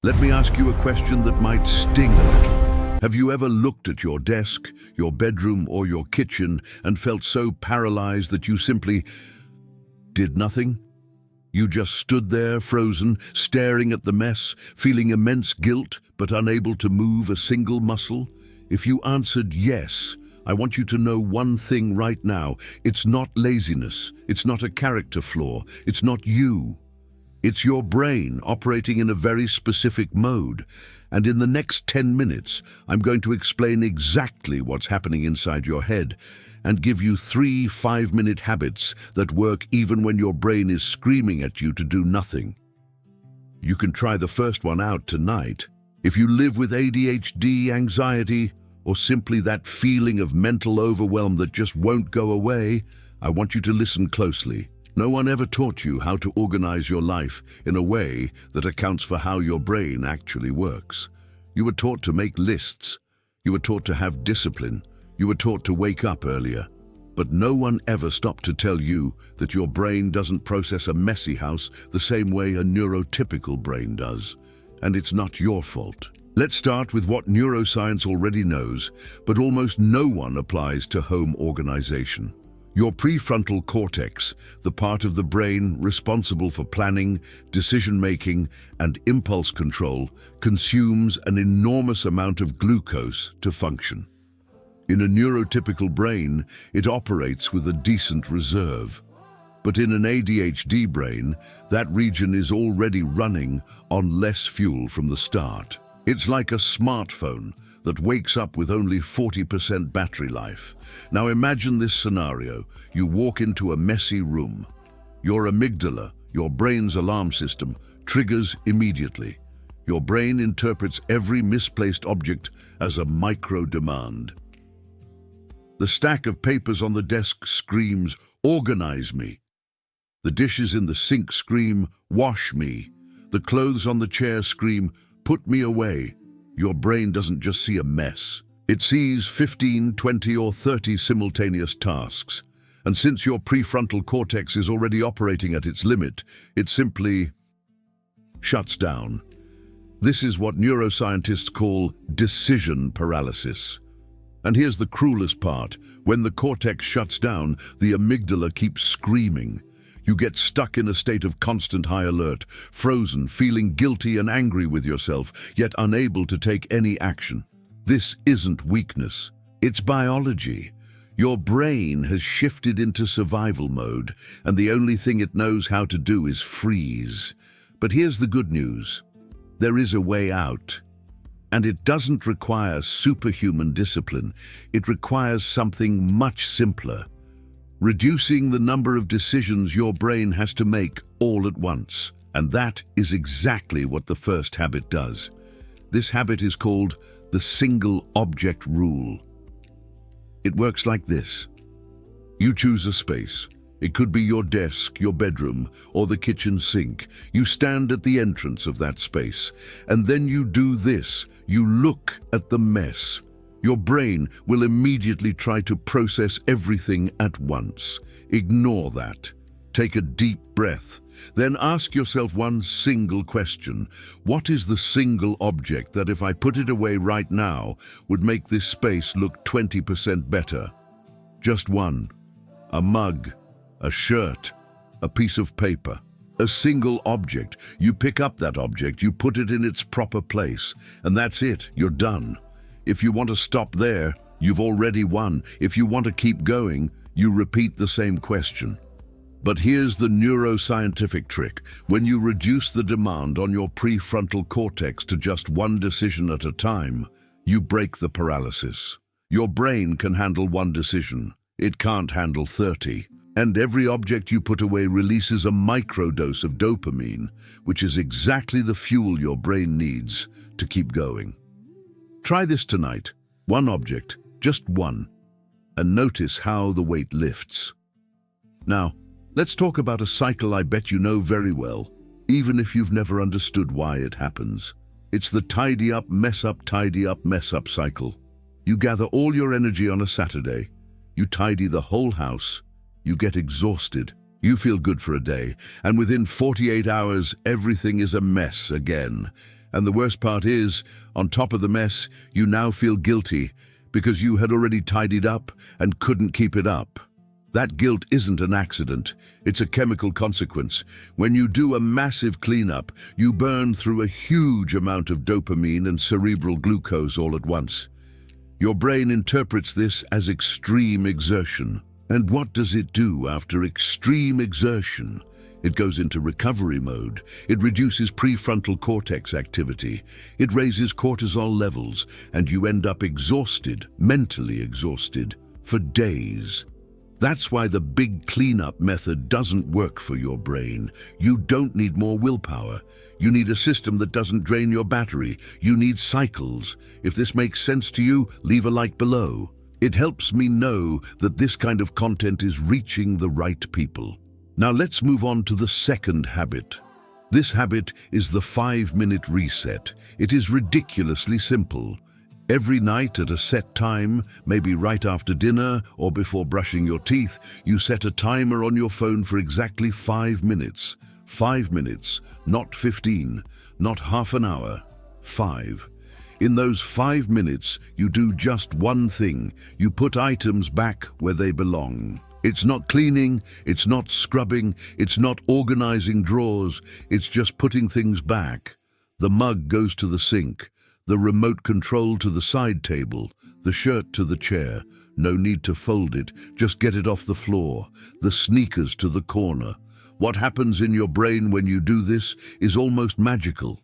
Let me ask you a question that might sting a little. Have you ever looked at your desk, your bedroom, or your kitchen and felt so paralyzed that you simply did nothing? You just stood there, frozen, staring at the mess, feeling immense guilt, but unable to move a single muscle? If you answered yes, I want you to know one thing right now. It's not laziness. It's not a character flaw. It's not you. It's your brain operating in a very specific mode. And in the next 10 minutes, I'm going to explain exactly what's happening inside your head and give you 3 5-minute habits that work even when your brain is screaming at you to do nothing. You can try the first one out tonight. If you live with ADHD, anxiety, or simply that feeling of mental overwhelm that just won't go away, I want you to listen closely. No one ever taught you how to organize your life in a way that accounts for how your brain actually works. You were taught to make lists. You were taught to have discipline. You were taught to wake up earlier. But no one ever stopped to tell you that your brain doesn't process a messy house the same way a neurotypical brain does. And it's not your fault. Let's start with what neuroscience already knows, but almost no one applies to home organization. Your prefrontal cortex, the part of the brain responsible for planning, decision-making, and impulse control, consumes an enormous amount of glucose to function. In a neurotypical brain, it operates with a decent reserve. But in an ADHD brain, that region is already running on less fuel from the start. It's like a smartphone that wakes up with only 40% battery life. Now imagine this scenario. You walk into a messy room. Your amygdala, your brain's alarm system, triggers immediately. Your brain interprets every misplaced object as a micro-demand. The stack of papers on the desk screams, "Organize me." The dishes in the sink scream, "Wash me." The clothes on the chair scream, "Put me away." Your brain doesn't just see a mess. It sees 15, 20, or 30 simultaneous tasks. And since your prefrontal cortex is already operating at its limit, it simply shuts down. This is what neuroscientists call decision paralysis. And here's the cruelest part. When the cortex shuts down, the amygdala keeps screaming. You get stuck in a state of constant high alert, frozen, feeling guilty and angry with yourself, yet unable to take any action. This isn't weakness. It's biology. Your brain has shifted into survival mode, and the only thing it knows how to do is freeze. But here's the good news. There is a way out. And it doesn't require superhuman discipline. It requires something much simpler. Reducing the number of decisions your brain has to make all at once. And that is exactly what the first habit does. This habit is called the single object rule. It works like this. You choose a space. It could be your desk, your bedroom, or the kitchen sink. You stand at the entrance of that space, and then you do this. You look at the mess. Your brain will immediately try to process everything at once. Ignore that. Take a deep breath. Then ask yourself one single question. What is the single object that, if I put it away right now, would make this space look 20% better? Just one. A mug, a shirt, a piece of paper. A single object. You pick up that object, you put it in its proper place, and that's it. You're done. If you want to stop there, you've already won. If you want to keep going, you repeat the same question. But here's the neuroscientific trick. When you reduce the demand on your prefrontal cortex to just one decision at a time, you break the paralysis. Your brain can handle one decision. It can't handle 30. And every object you put away releases a microdose of dopamine, which is exactly the fuel your brain needs to keep going. Try this tonight. One object, just one, and notice how the weight lifts. Now, let's talk about a cycle I bet you know very well, even if you've never understood why it happens. It's the tidy up, mess up cycle. You gather all your energy on a Saturday. You tidy the whole house. You get exhausted. You feel good for a day, and within 48 hours, everything is a mess again. And the worst part is, on top of the mess, you now feel guilty because you had already tidied up and couldn't keep it up. That guilt isn't an accident, it's a chemical consequence. When you do a massive cleanup, you burn through a huge amount of dopamine and cerebral glucose all at once. Your brain interprets this as extreme exertion. And what does it do after extreme exertion? It goes into recovery mode. It reduces prefrontal cortex activity. It raises cortisol levels, and you end up exhausted, mentally exhausted, for days. That's why the big cleanup method doesn't work for your brain. You don't need more willpower. You need a system that doesn't drain your battery. You need cycles. If this makes sense to you, leave a like below. It helps me know that this kind of content is reaching the right people. Now let's move on to the second habit. This habit is the 5-minute reset. It is ridiculously simple. Every night at a set time, maybe right after dinner or before brushing your teeth, you set a timer on your phone for exactly 5 minutes. 5 minutes, not 15, not half an hour, 5. In those 5 minutes, you do just one thing. You put items back where they belong. It's not cleaning, it's not scrubbing, it's not organizing drawers, it's just putting things back. The mug goes to the sink, the remote control to the side table, the shirt to the chair. No need to fold it, just get it off the floor. The sneakers to the corner. What happens in your brain when you do this is almost magical.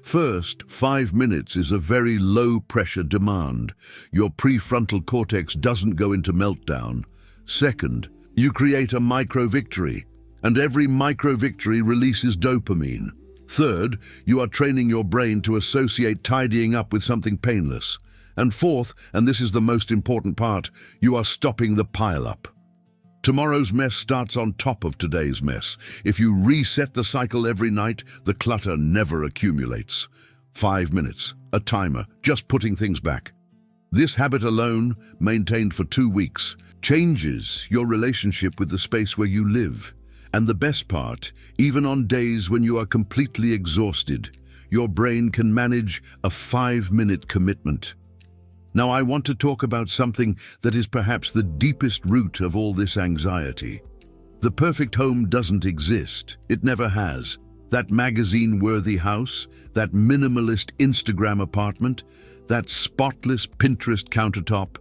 First, 5 minutes is a very low-pressure demand. Your prefrontal cortex doesn't go into meltdown. Second, you create a micro-victory, and every micro-victory releases dopamine. Third, you are training your brain to associate tidying up with something painless. And fourth, and this is the most important part, you are stopping the pile-up. Tomorrow's mess starts on top of today's mess. If you reset the cycle every night, the clutter never accumulates. 5 minutes, a timer, just putting things back. This habit alone, maintained for 2 weeks, changes your relationship with the space where you live. And the best part, even on days when you are completely exhausted, your brain can manage a 5-minute commitment. Now I want to talk about something that is perhaps the deepest root of all this anxiety. The perfect home doesn't exist. It never has. That magazine-worthy house, that minimalist Instagram apartment, that spotless Pinterest countertop,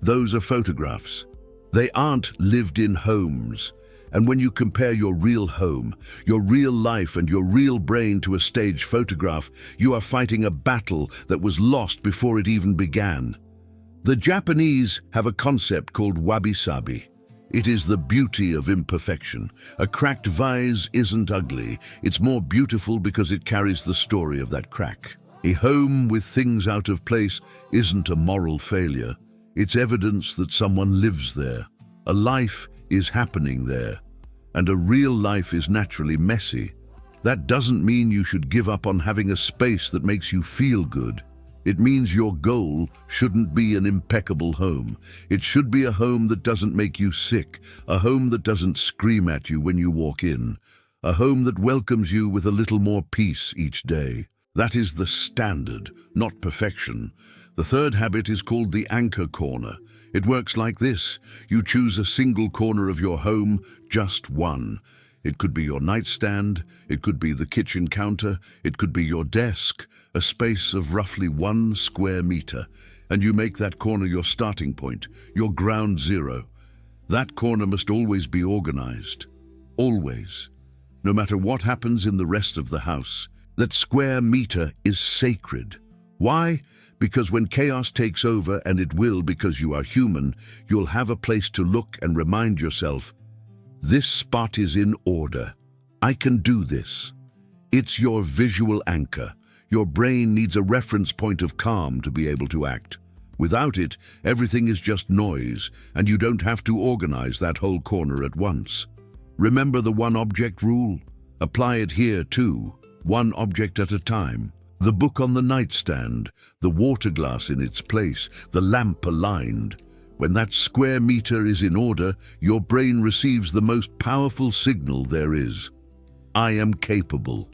those are photographs. They aren't lived-in homes. And when you compare your real home, your real life and your real brain to a staged photograph, you are fighting a battle that was lost before it even began. The Japanese have a concept called wabi-sabi. It is the beauty of imperfection. A cracked vase isn't ugly. It's more beautiful because it carries the story of that crack. A home with things out of place isn't a moral failure. It's evidence that someone lives there. A life is happening there. And a real life is naturally messy. That doesn't mean you should give up on having a space that makes you feel good. It means your goal shouldn't be an impeccable home. It should be a home that doesn't make you sick, a home that doesn't scream at you when you walk in, a home that welcomes you with a little more peace each day. That is the standard, not perfection. The third habit is called the anchor corner. It works like this. You choose a single corner of your home, just one. It could be your nightstand, it could be the kitchen counter, it could be your desk, a space of roughly 1 square meter. And you make that corner your starting point, your ground zero. That corner must always be organized. Always. No matter what happens in the rest of the house, that square meter is sacred. Why? Because when chaos takes over, and it will because you are human, you'll have a place to look and remind yourself, this spot is in order. I can do this. It's your visual anchor. Your brain needs a reference point of calm to be able to act. Without it, everything is just noise, and you don't have to organize that whole corner at once. Remember the one object rule? Apply it here too, one object at a time. The book on the nightstand, the water glass in its place, the lamp aligned. When that square meter is in order, your brain receives the most powerful signal there is. I am capable.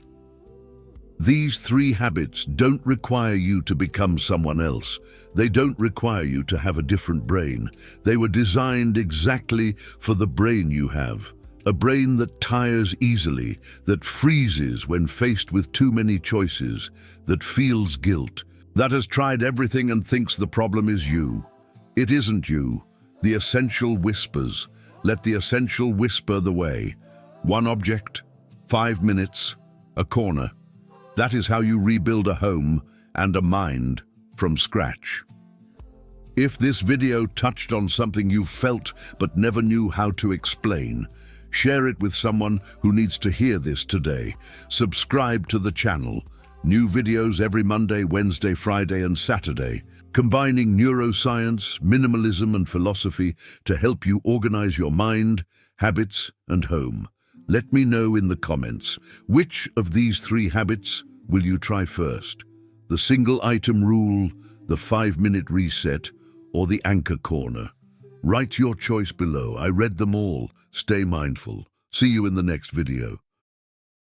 These 3 habits don't require you to become someone else. They don't require you to have a different brain. They were designed exactly for the brain you have. A brain that tires easily, that freezes when faced with too many choices, that feels guilt, that has tried everything and thinks the problem is you. It isn't you. The essential whispers. Let the essential whisper the way. 1 object, 5 minutes, a corner. That is how you rebuild a home and a mind from scratch. If this video touched on something you felt but never knew how to explain, share it with someone who needs to hear this today. Subscribe to the channel. New videos every Monday, Wednesday, Friday, and Saturday, combining neuroscience, minimalism, and philosophy to help you organize your mind, habits, and home. Let me know in the comments, which of these 3 habits will you try first? The single item rule, the 5-minute reset, or the anchor corner? Write your choice below. I read them all. Stay mindful. See you in the next video.